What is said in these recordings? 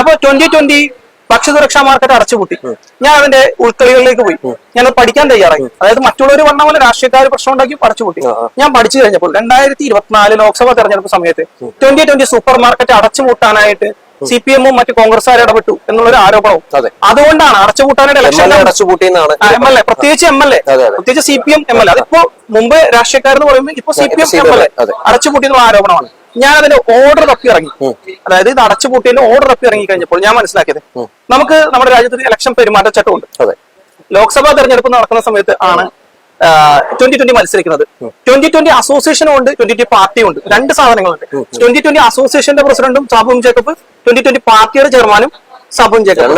അപ്പൊ 2020 ഭക്ഷ്യസുരക്ഷാ മാർക്കറ്റ് അടച്ചുപൂട്ടി. ഞാൻ അതിന്റെ ഉൾക്കളികളിലേക്ക് പോയി. ഞാൻ പഠിക്കാൻ തയ്യാറായി. അതായത് മറ്റുള്ളവർ പറഞ്ഞ പോലെ രാഷ്ട്രീയക്കാർ പ്രശ്നം ഉണ്ടാക്കി അടച്ചുപൂട്ടി. ഞാൻ പഠിച്ചു കഴിഞ്ഞപ്പോൾ 2024 ലോക്സഭാ തെരഞ്ഞെടുപ്പ് സമയത്ത് 2020 സൂപ്പർ മാർക്കറ്റ് അടച്ചുപൂട്ടാനായിട്ട് CPM മറ്റ് കോൺഗ്രസ്സുകാർ ഇടപെട്ടു എന്നുള്ളൊരു ആരോപണവും. അതുകൊണ്ടാണ് അടച്ചുപൂട്ടാനായിട്ട് ഇലക്ഷൻ MLA, പ്രത്യേകിച്ച് MLA, പ്രത്യേകിച്ച് CPM MLA. അതിപ്പോ മുമ്പ് രാഷ്ട്രീയക്കാരെന്ന് പറയുമ്പോൾ ഇപ്പൊ CPM MLA അടച്ചുപൂട്ടി എന്നുള്ള ആരോപണമാണ്. ഞാൻ അതിന്റെ ഓർഡർ തപ്പി ഇറങ്ങി. അതായത് ഇത് അടച്ചുപൂട്ടിയതിന്റെ ഓർഡർ തപ്പി ഇറങ്ങി കഴിഞ്ഞപ്പോൾ ഞാൻ മനസ്സിലാക്കിയത് നമുക്ക് നമ്മുടെ രാജ്യത്ത് ഇലക്ഷൻ പെരുമാറ്റച്ചട്ടമുണ്ട്. ലോക്സഭാ തെരഞ്ഞെടുപ്പ് നടക്കുന്ന സമയത്ത് ആണ് 2020 മത്സരിക്കുന്നത്. 2020 അസോസിയേഷനും ഉണ്ട്, 2020 പാർട്ടിയും ഉണ്ട്. രണ്ട് സാധനങ്ങളുണ്ട്. 2020 അസോസിയേഷന്റെ പ്രസിഡന്റും സാബുവും ജേക്കബ്, 2020 പാർട്ടിയുടെ ചെയർമാനും സാബുവും ജേക്കബ്,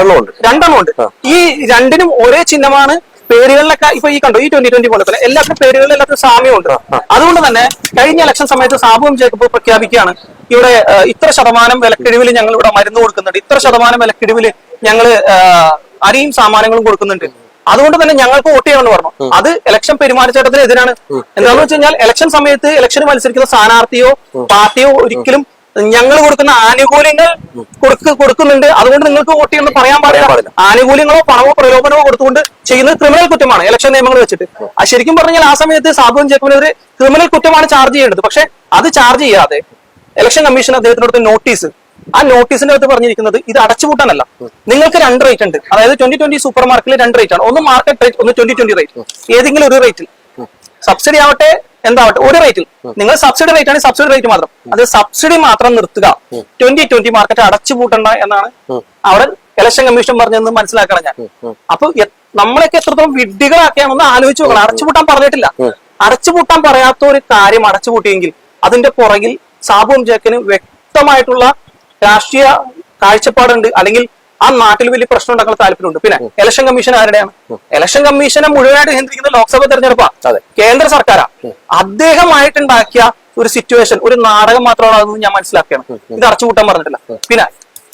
രണ്ടെണ്ണം ഉണ്ട്. ഈ രണ്ടിനും ഒരേ ചിഹ്നമാണ്. പേരുകളിലൊക്കെ ഇപ്പൊ ഈ കണ്ടോ, ഈ 2020 പോലെ തന്നെ എല്ലാത്തിനും പേരുകളിൽ എല്ലാത്തിനും സാമ്യമുണ്ട്. അതുകൊണ്ട് തന്നെ കഴിഞ്ഞ ഇലക്ഷൻ സമയത്ത് സാബുവും ജേക്കബ് പ്രഖ്യാപിക്കുകയാണ്, ഇവിടെ ഇത്ര ശതമാനം വിലക്കിഴിവിൽ ഞങ്ങൾ ഇവിടെ മരുന്ന് കൊടുക്കുന്നുണ്ട്, ഇത്ര ശതമാനം വിലക്കിഴിവിൽ ഞങ്ങൾ അരിയും സാമാനങ്ങളും കൊടുക്കുന്നുണ്ട്, അതുകൊണ്ട് തന്നെ ഞങ്ങൾക്ക് വോട്ട് ചെയ്യണമെന്ന് പറഞ്ഞു. അത് ഇലക്ഷൻ പെരുമാറ്റച്ചട്ടത്തിന് എതിരാണ്. എന്താണെന്ന് വെച്ച് കഴിഞ്ഞാൽ ഇലക്ഷൻ സമയത്ത് ഇലക്ഷന് മത്സരിക്കുന്ന സ്ഥാനാർത്ഥിയോ പാർട്ടിയോ ഒരിക്കലും ഞങ്ങൾ കൊടുക്കുന്ന ആനുകൂല്യങ്ങൾ കൊടുക്കുന്നുണ്ട്, അതുകൊണ്ട് നിങ്ങൾക്ക് വോട്ട് ചെയ്യണമെന്ന് പറയാൻ പാടില്ല. ആനുകൂല്യങ്ങളോ പണമോ പ്രലോഭനമോ കൊടുത്തുകൊണ്ട് ചെയ്യുന്നത് ക്രിമിനൽ കുറ്റമാണ് ഇലക്ഷൻ നിയമങ്ങൾ വെച്ചിട്ട്. ശരിക്കും പറഞ്ഞാൽ ആ സമയത്ത് സാബുവും ജേക്കബിനെതിരെ ക്രിമിനൽ കുറ്റമാണ് ചാർജ് ചെയ്യേണ്ടത്. പക്ഷെ അത് ചാർജ് ചെയ്യാതെ ഇലക്ഷൻ കമ്മീഷൻ അദ്ദേഹത്തിനടുത്ത് നോട്ടീസ്, ആ നോട്ടീസിന്റെ അകത്ത് പറഞ്ഞിരിക്കുന്നത് ഇത് അടച്ചുപൂട്ടാനല്ല, നിങ്ങൾക്ക് രണ്ട് റേറ്റ് ഉണ്ട്. അതായത് 2020 സൂപ്പർ മാർക്കറ്റിൽ രണ്ട് റേറ്റ് ആണ്. ഒന്ന് മാർക്കറ്റ് റേറ്റ്, ഒന്ന് 2020 റേറ്റ്. ഏതെങ്കിലും ഒരു റേറ്റിൽ, സബ്സിഡി ആവട്ടെ എന്താവട്ടെ, ഒരു റേറ്റിൽ നിങ്ങൾ സബ്സിഡി റേറ്റ് ആണ്, സബ്സിഡി റേറ്റ് മാത്രം, അത് സബ്സിഡി മാത്രം നിർത്തുക. 2020 മാർക്കറ്റ് അടച്ചുപൂട്ടണ്ട എന്നാണ് അവിടെ ഇലക്ഷൻ കമ്മീഷൻ പറഞ്ഞതെന്ന് മനസ്സിലാക്കണം ഞാൻ. അപ്പൊ നമ്മളൊക്കെ എത്രത്തോളം വിഡ്ഢികളാക്കിയാണെന്ന് ആലോചിച്ച് നോക്കണം. അടച്ചുപൂട്ടാൻ പറഞ്ഞിട്ടില്ല. അടച്ചുപൂട്ടാൻ പറയാത്ത ഒരു കാര്യം അടച്ചുപൂട്ടിയെങ്കിൽ അതിന്റെ പുറകിൽ സാബുവും ജേക്കബിന് വ്യക്തമായിട്ടുള്ള രാഷ്ട്രീയ കാഴ്ചപ്പാടുണ്ട്, അല്ലെങ്കിൽ ആ നാട്ടിൽ വലിയ പ്രശ്നം ഉണ്ടാക്കുന്ന താല്പര്യമുണ്ട്. പിന്നെ ഇലക്ഷൻ കമ്മീഷൻ ആരുടെയാണ്? ഇലക്ഷൻ കമ്മീഷനെ മുഴുവനായിട്ട് നിയന്ത്രിക്കുന്ന ലോക്സഭാ തെരഞ്ഞെടുപ്പാണ്, കേന്ദ്ര സർക്കാരാണ്. അദ്ദേഹമായിട്ടുണ്ടാക്കിയ ഒരു സിറ്റുവേഷൻ, ഒരു നാടകം മാത്രമാണ് അതെന്ന് ഞാൻ മനസ്സിലാക്കുകയാണ്. ഇത് അടച്ചുപൂട്ടാൻ പറഞ്ഞിട്ടില്ല. പിന്നെ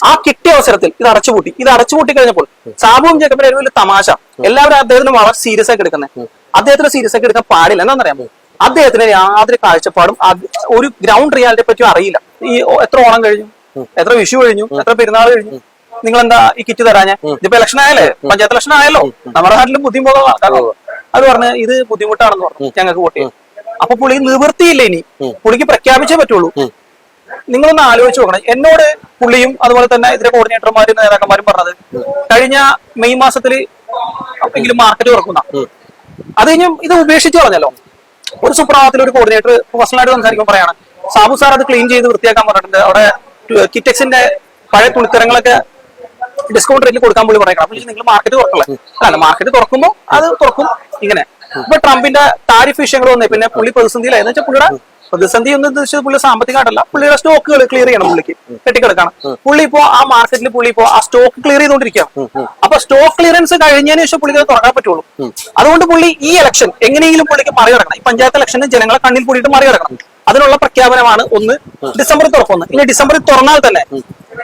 ആ കിട്ടിയ അവസരത്തിൽ ഇത് അടച്ചുപൂട്ടി കഴിഞ്ഞപ്പോൾ സാബുവും ജേക്കബിന്റെ ഒരു വലിയ തമാശ, എല്ലാവരും അദ്ദേഹത്തിന് വളരെ സീരിയസ് ആക്കി എടുക്കുന്നത്. അദ്ദേഹത്തിന് സീരിയസ് ആക്കി എടുക്കാൻ പാടില്ല. എന്താണെന്നറിയാമോ? അദ്ദേഹത്തിന് യാതൊരു കാഴ്ചപ്പാടും ഒരു ഗ്രൗണ്ട് റിയാലിറ്റിയെ പറ്റിയും അറിയില്ല. ഈ എത്ര ഓണം കഴിഞ്ഞു, എത്ര വിഷു കഴിഞ്ഞു, എത്ര പെരുന്നാൾ കഴിഞ്ഞു, നിങ്ങൾ എന്താ ഈ കിറ്റ് തരാഞ്ഞ? ഇതിപ്പോ ഇലക്ഷൻ ആയാലേ, പഞ്ചായത്ത് ഇലക്ഷൻ ആയല്ലോ, നമ്മുടെ നാട്ടിലും ബുദ്ധിമുട്ടുള്ള ആൾക്കാരോ. അത് പറഞ്ഞ് ഇത് ബുദ്ധിമുട്ടാണെന്ന് പറഞ്ഞു, ഞങ്ങൾക്ക് വോട്ട് ചെയ്യും. അപ്പൊ പുള്ളി നിവൃത്തിയില്ല, ഇനി പുള്ളിക്ക് പ്രഖ്യാപിച്ചേ പറ്റുള്ളൂ. നിങ്ങളൊന്ന് ആലോചിച്ച് നോക്കണം. എന്നോട് പുള്ളിയും അതുപോലെ തന്നെ ഇതിന്റെ കോർഡിനേറ്റർമാരും നേതാക്കന്മാരും പറഞ്ഞത് കഴിഞ്ഞ മെയ് മാസത്തിൽ എങ്കിലും മാർക്കറ്റ് തുറക്കുന്ന, അത് കഴിഞ്ഞും ഇത് ഉപേക്ഷിച്ച് പറഞ്ഞല്ലോ. ഒരു സുപ്രഭാതത്തിൽ ഒരു കോർഡിനേറ്റർ പേഴ്സണലായിട്ട് സംസാരിക്കുമ്പോൾ പറയാണ്, സാബു സാർ അത് ക്ലീൻ ചെയ്ത് വൃത്തിയാക്കാൻ പറഞ്ഞിട്ടുണ്ട്, അവിടെ കിറ്റക്സിന്റെ പഴയ തുണിത്തരങ്ങളൊക്കെ ഡിസ്കൗണ്ട് റേറ്റിൽ കൊടുക്കാൻ പുള്ളി പറയണം. അപ്പൊ നിങ്ങൾ മാർക്കറ്റ് തുറക്കല്ലേ? അല്ല, മാർക്കറ്റ് തുറക്കുമ്പോൾ അത് തുറക്കും. ഇങ്ങനെ ഇപ്പൊ ട്രംപിന്റെ താരിഫ് വിഷയങ്ങൾ വന്നേ പിന്നെ പുള്ളി പ്രതിസന്ധിയിലായെന്ന് വെച്ചാൽ പുള്ളിയുടെ പ്രതിസന്ധി എന്ന് ഉദ്ദേശിച്ചത് പുള്ളി സാമ്പത്തികമായിട്ടല്ല, പുള്ളിയുടെ സ്റ്റോക്കുകൾ ക്ലിയർ ചെയ്യണം. പുള്ളിക്ക് കെട്ടിക്കിടക്കാണ്. പുള്ളി ഇപ്പോ ആ മാർക്കറ്റിൽ പുള്ളി ഇപ്പോ ആ സ്റ്റോക്ക് ക്ലിയർ ചെയ്തുകൊണ്ടിരിക്കുകയാണ്. അപ്പൊ സ്റ്റോക്ക് ക്ലിയറൻസ് കഴിഞ്ഞതിന് ശേഷം പുള്ളിക്ക് അത് തുറക്കാൻ പറ്റുള്ളൂ. അതുകൊണ്ട് പുള്ളി ഈ ഇലക്ഷൻ എങ്ങനെയെങ്കിലും പുള്ളിക്ക് മറികടക്കണം. ഈ പഞ്ചായത്ത് ഇലക്ഷന് ജനങ്ങളെ കണ്ണിൽ കൂടിയിട്ട് മറികടക്കണം. അതിനുള്ള പ്രഖ്യാപനമാണ് ഒന്ന് ഡിസംബറിൽ തുറക്കുന്നത്. ഇനി ഡിസംബറിൽ തുറന്നാൽ തന്നെ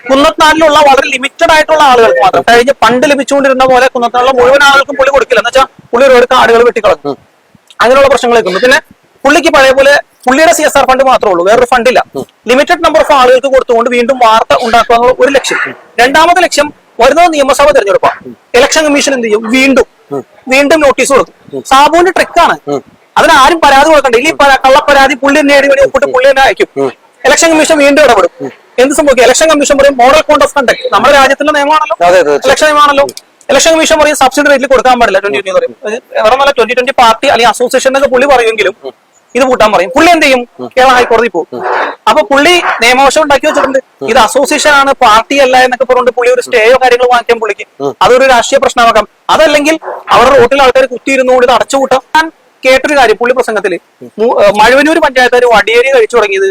കുന്നത്താനിലുള്ള വളരെ ലിമിറ്റഡ് ആയിട്ടുള്ള ആളുകൾക്ക് മാത്രം, കഴിഞ്ഞ പണ്ട് ലഭിച്ചുകൊണ്ടിരുന്ന പോലെ കുന്നത്താനിലുള്ള മുഴുവൻ ആളുകൾക്കും പുള്ളി കൊടുക്കില്ല. എന്ന് വെച്ചാൽ പുള്ളി ഒരുപാട് കാടുകൾ വെട്ടിക്കളഞ്ഞു, അങ്ങനെയുള്ള പ്രശ്നങ്ങളൊക്കെ ഉണ്ട്. പിന്നെ പുള്ളിക്ക് പഴയ പോലെ പുള്ളിയുടെ CSR ഫണ്ട് മാത്രമേ ഉള്ളൂ, വേറൊരു ഫണ്ടില്ല. ലിമിറ്റഡ് നമ്പർ ഓഫ് ആളുകൾക്ക് കൊടുത്തുകൊണ്ട് വീണ്ടും വാർത്ത ഉണ്ടാക്കുക എന്നുള്ള ഒരു ലക്ഷ്യം. രണ്ടാമത്തെ ലക്ഷ്യം വരുന്നത് നിയമസഭാ തെരഞ്ഞെടുപ്പാണ്. ഇലക്ഷൻ കമ്മീഷൻ എന്ത് ചെയ്യും? വീണ്ടും നോട്ടീസ് കൊടുക്കും. സാബുവിന്റെ ട്രിക്കാണ്. അതിനാരും പരാതി കൊടുക്കണ്ട. ഈ കള്ളപ്പരാതി പുള്ളി നേടി വേണ്ടി ഒപ്പിട്ട് പുള്ളി തന്നെ അയക്കും. ഇലക്ഷൻ കമ്മീഷൻ വീണ്ടും ഇടപെടും. എന്ത് സംഭവിക്കും? ഇലക്ഷൻ കമ്മീഷൻ പറയും മോഡൽ കോഡ് ഓഫ് കണ്ടക്ട്, നമ്മുടെ രാജ്യത്തിന്റെ നിയമമാണല്ലോ, ഇലക്ഷൻ നിയമമാണല്ലോ. ഇലക്ഷൻ കമ്മീഷൻ പറയും സബ്സിഡി റേറ്റിൽ കൊടുക്കാൻ പാടില്ല 2020 പറയും. വേറെ നല്ല 2020 പാർട്ടി അല്ലെങ്കിൽ അസോസിയേഷൻ എന്നൊക്കെ പുള്ളി പറയുമെങ്കിലും ഇത് കൂട്ടാൻ പറയും. പുള്ളി എന്ത് ചെയ്യും? കേരള ഹൈക്കോടതി പോകും. അപ്പൊ പുള്ളി നിയമവശം ഉണ്ടാക്കി വെച്ചിട്ടുണ്ട്. ഇത് അസോസിയേഷൻ ആണ്, പാർട്ടി അല്ല എന്നൊക്കെ പറഞ്ഞുകൊണ്ട് പുള്ളി ഒരു സ്റ്റേയോ കാര്യങ്ങളോ വാങ്ങിക്കാൻ പുള്ളിക്ക് അതൊരു രാഷ്ട്രീയ പ്രശ്നമാക്കാം. അതല്ലെങ്കിൽ അവരുടെ റോട്ടിൽ ആൾക്കാർ കുത്തിയിരുന്നുകൊണ്ട് ഇത് അടച്ചുകൂട്ടാം. ഞാൻ കേട്ടൊരു കാര്യം പുള്ളി പ്രസംഗത്തില്, മഴുവന്നൂർ പഞ്ചായത്ത് വടിയേരി കഴിച്ചു തുടങ്ങിയത്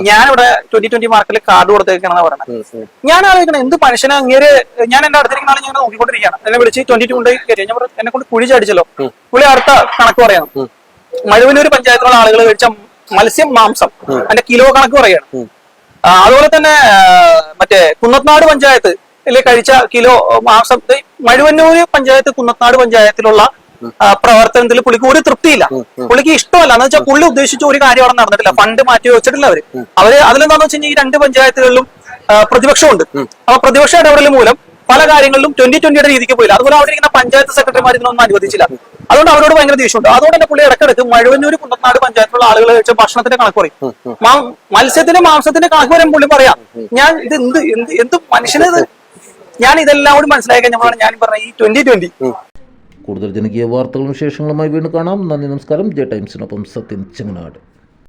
ഞാനിവിടെ 2020 മാർക്കറ്റിൽ കാർഡ് കൊടുത്തേക്കാണെന്ന് പറയുന്നത്. ഞാൻ ആലോചിക്കണം, എന്ത് മനുഷ്യനാ അങ്ങേര്. ഞാൻ എന്റെ അടുത്തിരിക്കുന്ന ആളെ ഞാൻ നോക്കിക്കൊണ്ടിരിക്കുകയാണ്. എന്നെ വിളിച്ച് 22 കയറി. ഞാൻ എന്നെ കൊണ്ട് കുഴി ചടിച്ചല്ലോ. പുള്ളി അടുത്ത കണക്ക് പറയണം. മഴുവന്നൂർ പഞ്ചായത്തിലുള്ള ആളുകൾ കഴിച്ച മത്സ്യം മാംസം അതിന്റെ കിലോ കണക്ക് പറയാണ്. അതുപോലെ തന്നെ മറ്റേ കുന്നത്നാട് പഞ്ചായത്ത് കഴിച്ച കിലോ മാംസം. മഴുവന്നൂർ പഞ്ചായത്ത് കുന്നത്നാട് പഞ്ചായത്തിലുള്ള പ്രവർത്തനത്തിൽ പുള്ളിക്ക് ഒരു തൃപ്തിയില്ല. പുള്ളിക്ക് ഇഷ്ടമല്ല. എന്ന് വെച്ചാൽ പുള്ളി ഉദ്ദേശിച്ച ഒരു കാര്യം അവിടെ നടന്നിട്ടില്ല. ഫണ്ട് മാറ്റി വെച്ചിട്ടില്ല അവര് അതിലെന്താന്ന് വെച്ച് കഴിഞ്ഞാൽ ഈ രണ്ട് പഞ്ചായത്തുകളിലും പ്രതിപക്ഷമുണ്ട്. അപ്പൊ പ്രതിപക്ഷ ഇടപെടൽ മൂലം പല കാര്യങ്ങളിലും 2020 രീതിക്ക് പോയില്ല. അതുപോലെ അവിടെ ഇരിക്കുന്ന പഞ്ചായത്ത് സെക്രട്ടറിമാർ ഇതിനൊന്നും അനുവദിച്ചില്ല. അതുകൊണ്ട് അവരോട് ഭയങ്കര ദേഷ്യമുണ്ട്. അതുകൊണ്ട് തന്നെ പുള്ളി ഇടക്കിടക്ക് മഴവന്നൂർ കുണ്ടനാട് പഞ്ചായത്തിലുള്ള ആളുകൾ വെച്ച ഭക്ഷണത്തിന്റെ കണക്ക് പറയും, മത്സ്യത്തിന്റെ മാംസത്തിന്റെ കണക്ക് വരും പുള്ളി പറയാം. ഞാൻ ഇത് എന്ത് മനുഷ്യനത്, ഞാൻ ഇതെല്ലാം കൂടി മനസ്സിലാക്കി കഴിഞ്ഞപ്പോഴാണ് ഞാൻ പറഞ്ഞ ഈ 2020. കൂടുതൽ ജനകീയ വാർത്തകളും വിശേഷങ്ങളുമായി വീണ്ടും കാണാം. നന്ദി, നമസ്കാരം. ജെ ടൈംസിനൊപ്പം സത്യൻ ചെങ്ങനാട്.